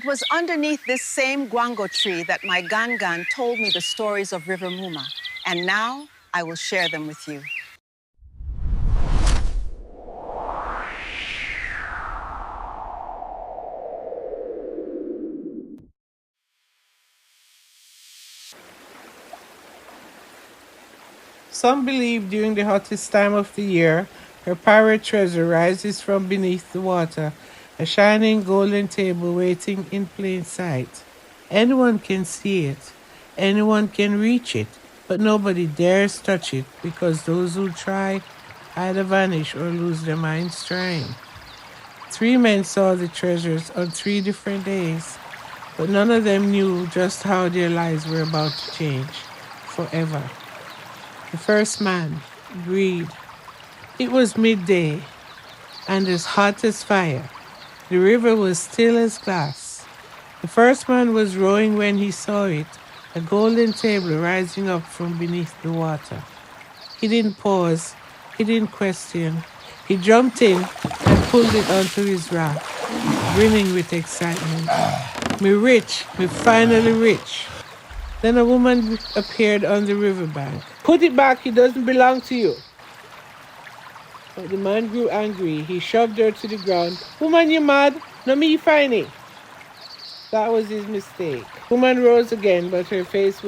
It was underneath this same guango tree that my gangan told me the stories of River Muma, and now I will share them with you. Some believe during the hottest time of the year, her pirate treasure rises from beneath the water, a shining golden table waiting in plain sight. Anyone can see it, anyone can reach it, but nobody dares touch it because those who try either vanish or lose their minds trying. 3 men saw the treasures on 3 different days, but none of them knew just how their lives were about to change forever. The first man, greed. It was midday, and as hot as fire. The river was still as glass. The first man was rowing when he saw it, a golden table rising up from beneath the water. He didn't pause, he didn't question. He jumped in and pulled it onto his raft, grinning with excitement. Me rich, me finally rich. Then a woman appeared on the riverbank. Put it back, it doesn't belong to you. But the man grew angry. He shoved her to the ground. Woman, you mad? No me find it. That was his mistake. Woman rose again, but her face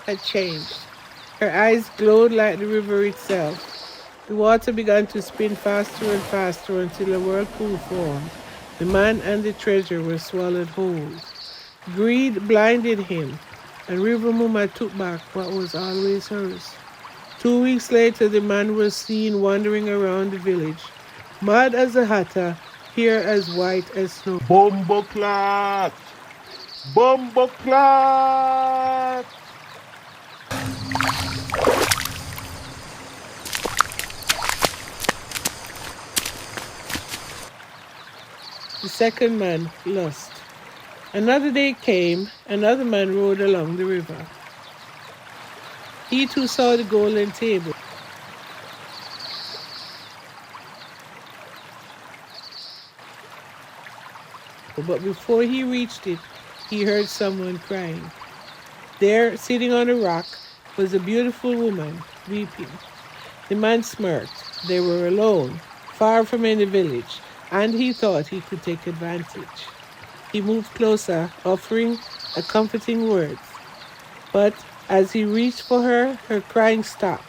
had changed. Her eyes glowed like the river itself. The water began to spin faster and faster until a whirlpool formed. The man and the treasure were swallowed whole. Greed blinded him, and River Muma took back what was always hers. 2 weeks later, the man was seen wandering around the village, mad as a hatter, hair as white as snow. Bomboclat! Bomboclat! The second man lost. Another day came, another man rode along the river. He too saw the golden table. But before he reached it, he heard someone crying. There, sitting on a rock, was a beautiful woman, weeping. The man smirked. They were alone, far from any village, and he thought he could take advantage. He moved closer, offering a comforting word. But as he reached for her, her crying stopped.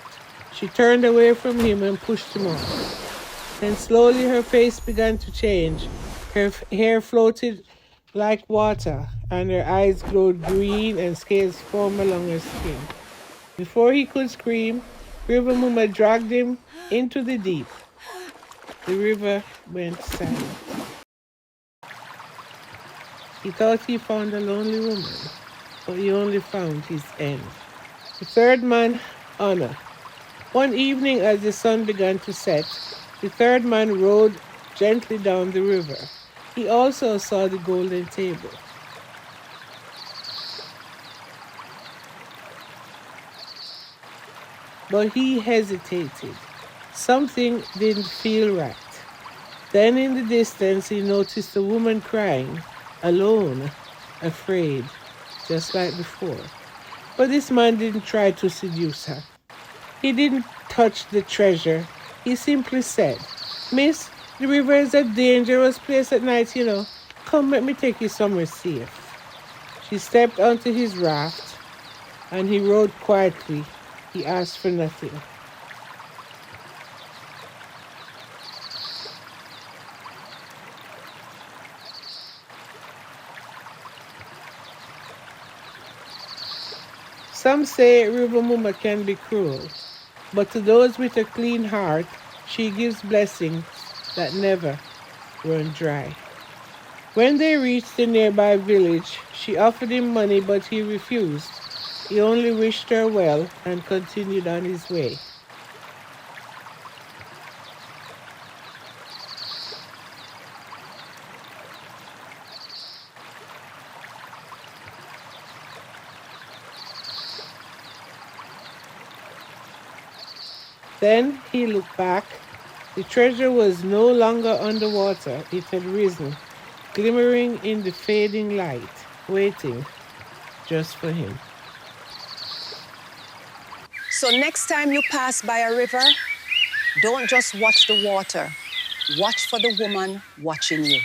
She turned away from him and pushed him off. Then slowly her face began to change. Her hair floated like water, and her eyes glowed green and scales formed along her skin. Before he could scream, River Muma dragged him into the deep. The river went silent. He thought he found a lonely woman, but he only found his end. The third man, Honor. One evening as the sun began to set, the third man rowed gently down the river. He also saw the golden table. But he hesitated. Something didn't feel right. Then in the distance he noticed a woman crying, alone, afraid, just like before. But this man didn't try to seduce her. He didn't touch the treasure. He simply said, Miss, the river is a dangerous place at night, you know. Come, let me take you somewhere safe. She stepped onto his raft, and he rowed quietly. He asked for nothing. Some say River Muma can be cruel, but to those with a clean heart, she gives blessings that never run dry. When they reached the nearby village, she offered him money, but he refused. He only wished her well and continued on his way. Then he looked back. The treasure was no longer underwater. It had risen. glimmering in the fading light, waiting just for him. So next time you pass by a river, don't just watch the water. Watch for the woman watching you.